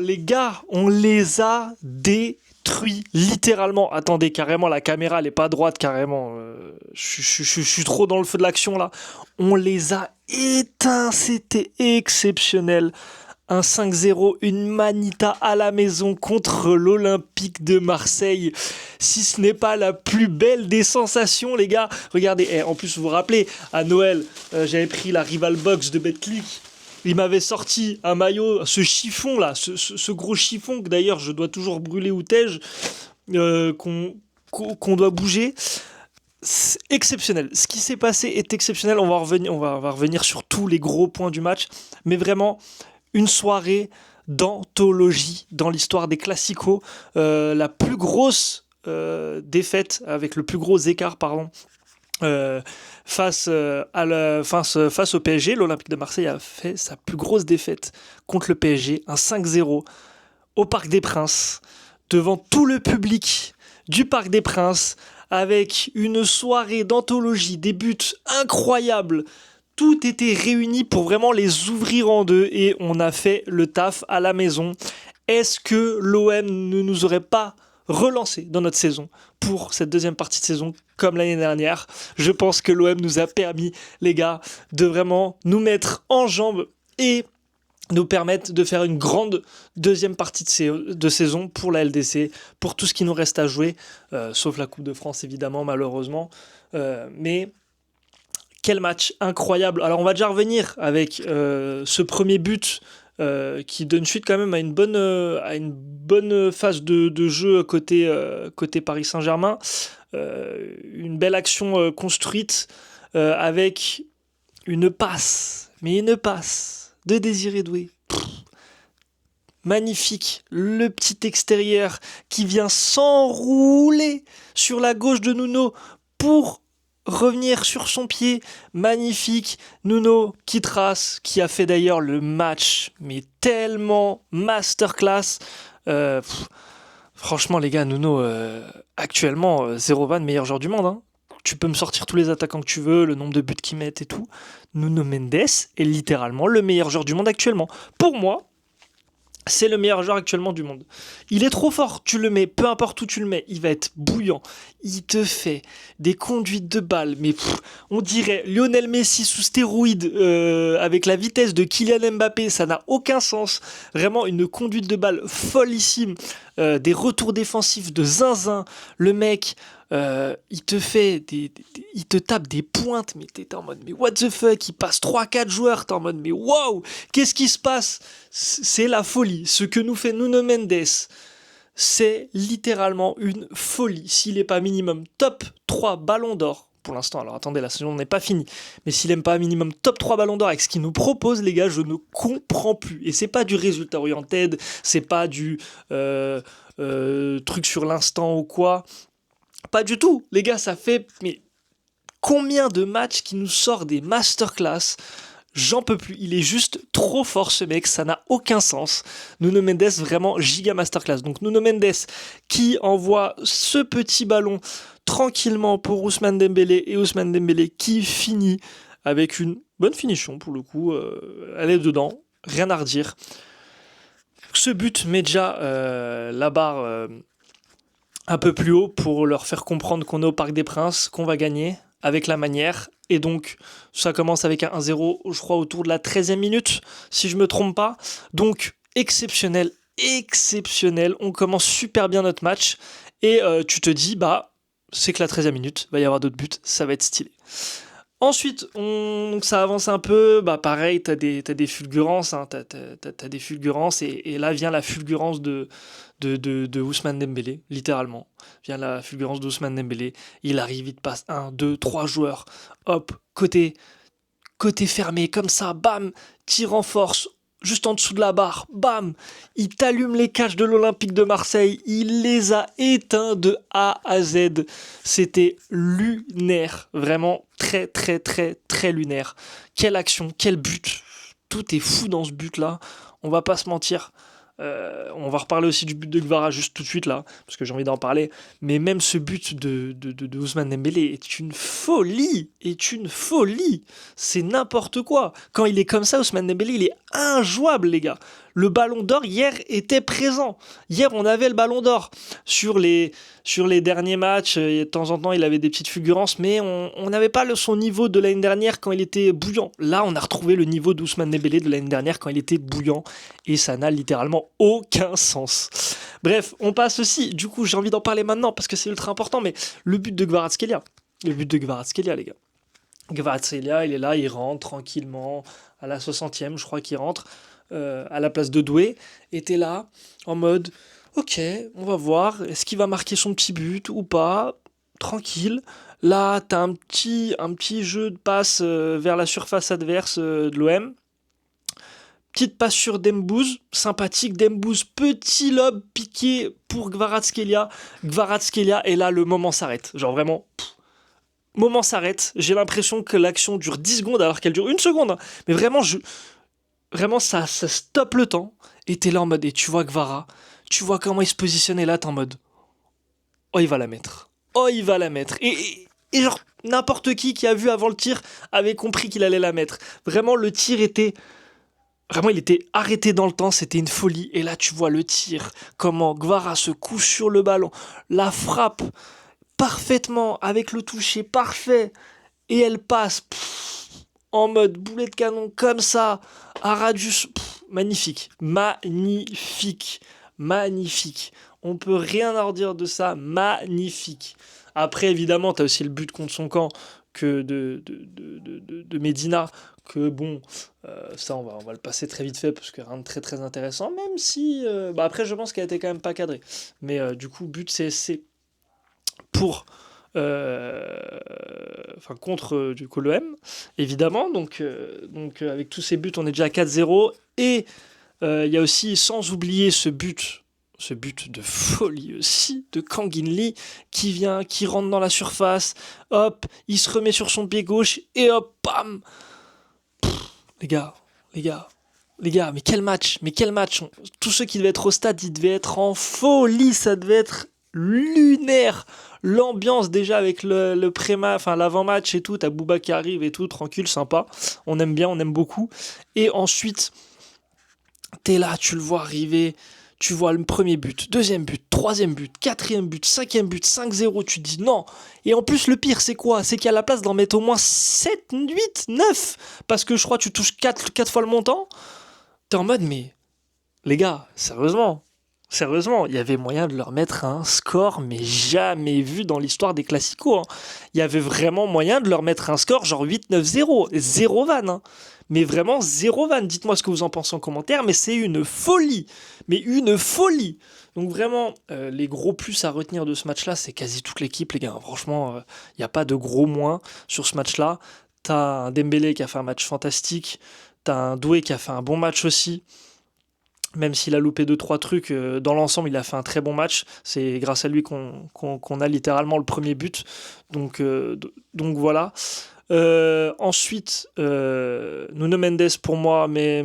Les gars, on les a détruits, littéralement. Attendez, carrément, la caméra, elle est pas droite, carrément. Je suis trop dans le feu de l'action, là. On les a éteints, c'était exceptionnel. Un 5-0, une manita à la maison contre l'Olympique de Marseille. Si ce n'est pas la plus belle des sensations, les gars. Regardez, en plus, vous vous rappelez, à Noël, j'avais pris la Rival Box de Betclic. Il m'avait sorti un maillot, ce chiffon là, ce gros chiffon que d'ailleurs je dois toujours brûler ou tège, qu'on doit bouger. C'est exceptionnel. Ce qui s'est passé est exceptionnel. On va revenir sur tous les gros points du match, mais vraiment une soirée d'anthologie dans l'histoire des classicos. La plus grosse défaite, avec le plus gros écart, pardon, face au PSG. L'Olympique de Marseille a fait sa plus grosse défaite contre le PSG, un 5-0 au Parc des Princes, devant tout le public du Parc des Princes, avec une soirée d'anthologie, des buts incroyables. Tout était réuni pour vraiment les ouvrir en deux et on a fait le taf à la maison. Est-ce que l'OM ne nous aurait pas relancé dans notre saison pour cette deuxième partie de saison comme l'année dernière? Je pense que l'OM nous a permis, les gars, de vraiment nous mettre en jambes et nous permettre de faire une grande deuxième partie de saison pour la LDC, pour tout ce qui nous reste à jouer, sauf la Coupe de France évidemment, malheureusement. Mais quel match incroyable. Alors on va déjà revenir avec ce premier but qui donne suite quand même à une bonne phase de jeu côté Paris Saint-Germain. Une belle action construite avec une passe de Désiré Doué. Magnifique, le petit extérieur qui vient s'enrouler sur la gauche de Nuno pour revenir sur son pied. Magnifique, Nuno qui trace, qui a fait d'ailleurs le match, mais tellement masterclass. Franchement les gars, Nuno actuellement 0-20 meilleur joueur du monde, hein. Tu peux me sortir tous les attaquants que tu veux, le nombre de buts qu'ils mettent et tout. Nuno Mendes est littéralement le meilleur joueur du monde actuellement. Pour moi, c'est le meilleur joueur actuellement du monde. Il est trop fort, tu le mets, peu importe où tu le mets, il va être bouillant. Il te fait des conduites de balles, mais on dirait Lionel Messi sous stéroïdes avec la vitesse de Kylian Mbappé, ça n'a aucun sens. Vraiment une conduite de balle follissime, des retours défensifs de zinzin. Le mec, il te fait il te tape des pointes, mais t'es en mode mais what the fuck, il passe 3-4 joueurs, t'es en mode mais waouh, qu'est-ce qui se passe? C'est la folie. Ce que nous fait Nuno Mendes, c'est littéralement une folie. S'il n'est pas minimum top 3 ballons d'or pour l'instant, alors attendez, la saison n'est pas finie, mais s'il n'aime pas minimum top 3 ballons d'or avec ce qu'il nous propose, les gars, je ne comprends plus. Et c'est pas du résultat oriented, c'est pas du truc sur l'instant ou quoi. Pas du tout, les gars, ça fait mais combien de matchs qui nous sort des masterclass? J'en peux plus, il est juste trop fort ce mec, ça n'a aucun sens. Nuno Mendes, vraiment giga masterclass. Donc Nuno Mendes qui envoie ce petit ballon tranquillement pour Ousmane Dembélé, et Ousmane Dembélé qui finit avec une bonne finition pour le coup, elle est dedans, rien à redire. Ce but met déjà la barre un peu plus haut pour leur faire comprendre qu'on est au Parc des Princes, qu'on va gagner avec la manière. Et donc, ça commence avec un 1-0, je crois, autour de la 13e minute, si je me trompe pas. Donc, exceptionnel. On commence super bien notre match. Et tu te dis, c'est que la 13e minute, il va y avoir d'autres buts, ça va être stylé. Ensuite, donc ça avance un peu, pareil, t'as des fulgurances, hein, t'as des fulgurances, et là vient la fulgurance de Ousmane Dembélé, littéralement. Vient la fulgurance d'Ousmane Dembélé, il arrive, il te passe 1, 2, 3 joueurs, hop, côté fermé, comme ça, bam, tir en force, juste en dessous de la barre, bam, il t'allume les cages de l'Olympique de Marseille, il les a éteints de A à Z. C'était lunaire, vraiment très très très très lunaire. Quelle action, quel but, tout est fou dans ce but là, on va pas se mentir. On va reparler aussi du but de Kvara juste tout de suite là, parce que j'ai envie d'en parler. Mais même ce but de Ousmane Dembélé est une folie, C'est n'importe quoi. Quand il est comme ça, Ousmane Dembélé, il est injouable, les gars. Le Ballon d'Or hier était présent. Hier, on avait le Ballon d'Or sur les derniers matchs. Et de temps en temps, il avait des petites fulgurances, mais on n'avait pas son niveau de l'année dernière quand il était bouillant. Là, on a retrouvé le niveau d'Ousmane Dembélé de l'année dernière quand il était bouillant, et ça n'a littéralement aucun sens. Bref, on passe aussi. Du coup, j'ai envie d'en parler maintenant parce que c'est ultra important. Mais le but de Kvaratskhelia, les gars. Kvaratskhelia, il est là, il rentre tranquillement à la 60e, je crois qu'il rentre. À la place de Doué, était là en mode ok, on va voir, est-ce qu'il va marquer son petit but ou pas, tranquille. Là, t'as un petit jeu de passe vers la surface adverse de l'OM. Petite passe sur Dembouz, sympathique Dembouz, petit lob piqué pour Kvaratskhelia. Et là, le moment s'arrête. Genre vraiment, moment s'arrête. J'ai l'impression que l'action dure 10 secondes alors qu'elle dure 1 seconde. Mais vraiment, ça stoppe le temps. Et t'es là en mode, et tu vois Kvara, tu vois comment il se positionnait là, t'es en mode, oh, il va la mettre. Et genre, n'importe qui a vu avant le tir avait compris qu'il allait la mettre. Vraiment, le tir était. Vraiment, il était arrêté dans le temps, c'était une folie. Et là, tu vois le tir, comment Kvara se couche sur le ballon, la frappe parfaitement, avec le toucher parfait, et elle passe. En mode boulet de canon comme ça, à radius, magnifique. On peut rien en redire de ça, magnifique. Après, évidemment, t'as aussi le but contre son camp que de Medina, que bon, ça on va le passer très vite fait parce que rien de très très intéressant, même si, après je pense qu'elle était quand même pas cadrée. Mais du coup, but c'est pour contre du coup l'OM évidemment, donc avec tous ces buts on est déjà à 4-0, et il y a aussi, sans oublier ce but de folie aussi de Kang In Lee qui rentre dans la surface, hop, il se remet sur son pied gauche et hop, bam. Les gars, mais quel match, Tous ceux qui devaient être au stade, ils devaient être en folie, ça devait être lunaire. L'ambiance déjà avec le l'avant-match et tout, t'as Booba qui arrive et tout, tranquille, sympa. On aime bien, on aime beaucoup. Et ensuite, t'es là, tu le vois arriver, tu vois le premier but, deuxième but, troisième but, quatrième but, cinquième but, 5-0, tu te dis non. Et en plus, le pire, c'est quoi? C'est qu'il y a la place d'en mettre au moins 7, 8, 9. Parce que je crois que tu touches 4 fois le montant. T'es en mode, mais les gars, sérieusement, il y avait moyen de leur mettre un score, mais jamais vu dans l'histoire des classicos, hein. Il y avait vraiment moyen de leur mettre un score genre 8-9-0, zéro vanne, hein. Mais vraiment zéro vanne. Dites-moi ce que vous en pensez en commentaire, mais c'est une folie. Donc vraiment, les gros plus à retenir de ce match-là, c'est quasi toute l'équipe, les gars. Franchement, il n'y a pas de gros moins sur ce match-là. T'as un Dembélé qui a fait un match fantastique. T'as un Doué qui a fait un bon match aussi. Même s'il a loupé 2-3 trucs, dans l'ensemble, il a fait un très bon match. C'est grâce à lui qu'on a littéralement le premier but. Donc voilà. Ensuite, Nuno Mendes pour moi, mais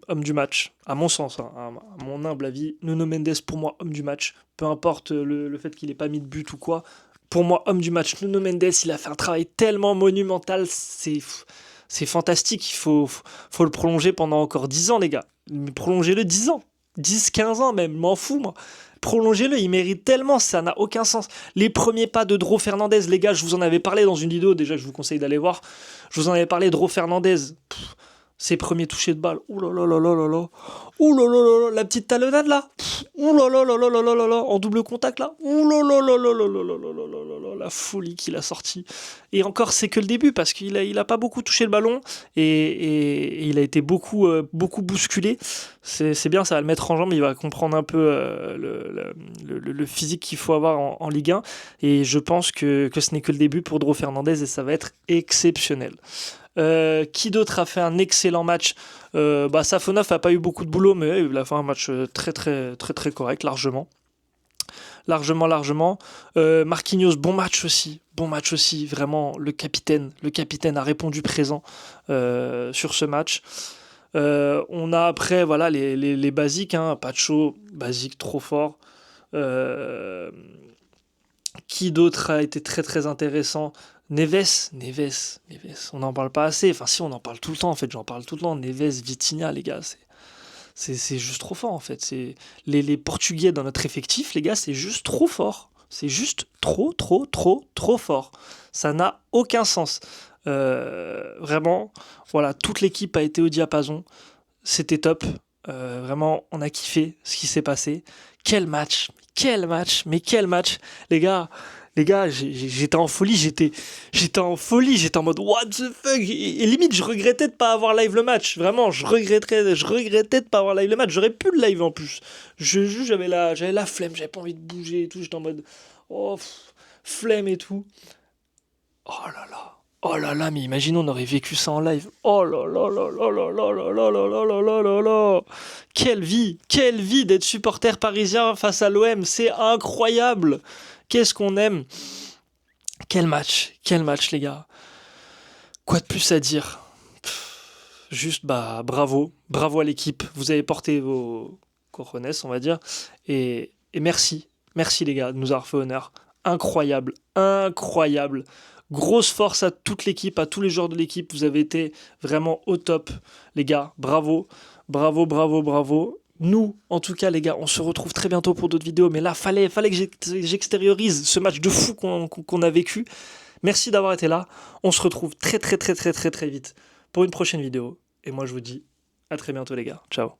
homme du match, à mon sens, hein, à mon humble avis. Nuno Mendes pour moi, homme du match. Peu importe le fait qu'il n'ait pas mis de but ou quoi. Pour moi, homme du match, Nuno Mendes, il a fait un travail tellement monumental. C'est fantastique. Il faut le prolonger pendant encore 10 ans, les gars. Prolongez-le 10 ans. 10-15 ans même, m'en fous, moi. Prolongez-le, il mérite tellement, ça n'a aucun sens. Les premiers pas de Dro Fernandez, les gars, je vous en avais parlé dans une vidéo, déjà je vous conseille d'aller voir. Je vous en avais parlé, Dro Fernandez. Ses premiers touchés de balle. Ouh là là là là là là. Ouh là là là là. La petite talonnade là. Ouh là là là là là là là là. En double contact là. Ouh là là là là là là là là là là là. La folie qu'il a sorti. Et encore, c'est que le début parce qu'il a pas beaucoup touché le ballon et il a été beaucoup bousculé. C'est bien, ça va le mettre en jambe. Il va comprendre un peu le physique qu'il faut avoir en Ligue 1. Et je pense que ce n'est que le début pour Dro Fernandez et ça va être exceptionnel. Qui d'autre a fait un excellent match? Safonov a pas eu beaucoup de boulot, mais il a fait un match très très très très correct, largement. Marquinhos, bon match aussi, vraiment le capitaine a répondu présent sur ce match. On a après, voilà, les basiques, hein. Pacho, basique, trop fort. Euh, qui d'autre a été très très intéressant? Neves, on n'en parle pas assez. Enfin, si, on en parle tout le temps, en fait, j'en parle tout le temps. Neves, Vitinha, les gars, c'est juste trop fort, en fait. Les Portugais dans notre effectif, les gars, c'est juste trop fort. C'est juste trop, trop, trop, trop fort. Ça n'a aucun sens. Vraiment, voilà, toute l'équipe a été au diapason. C'était top. Vraiment, on a kiffé ce qui s'est passé. Quel match! Quel match! Mais quel match! Les gars, j'étais en folie, j'étais en folie, j'étais en mode what the fuck! Et limite, je regrettais de pas avoir live le match. Vraiment, je regrettais de pas avoir live le match. J'aurais pu le live en plus. J'avais la flemme, j'avais pas envie de bouger et tout. J'étais en mode oh, flemme et tout. Oh là là. Oh là là, mais imaginons, on aurait vécu ça en live. Oh là là là là là là là là là là là là là là. Quelle vie d'être supporter parisien face à l'OM, c'est incroyable. Qu'est-ce qu'on aime. Quel match les gars. Quoi de plus à dire? Juste bah bravo à l'équipe. Vous avez porté vos cojones, on va dire. Et merci les gars de nous avoir fait honneur. Incroyable, incroyable. Grosse force à toute l'équipe, à tous les joueurs de l'équipe. Vous avez été vraiment au top, les gars. Bravo, bravo, bravo, bravo. Nous, en tout cas, les gars, on se retrouve très bientôt pour d'autres vidéos. Mais là, fallait que j'extériorise ce match de fou qu'on a vécu. Merci d'avoir été là. On se retrouve très, très, très, très, très, très vite pour une prochaine vidéo. Et moi, je vous dis à très bientôt, les gars. Ciao.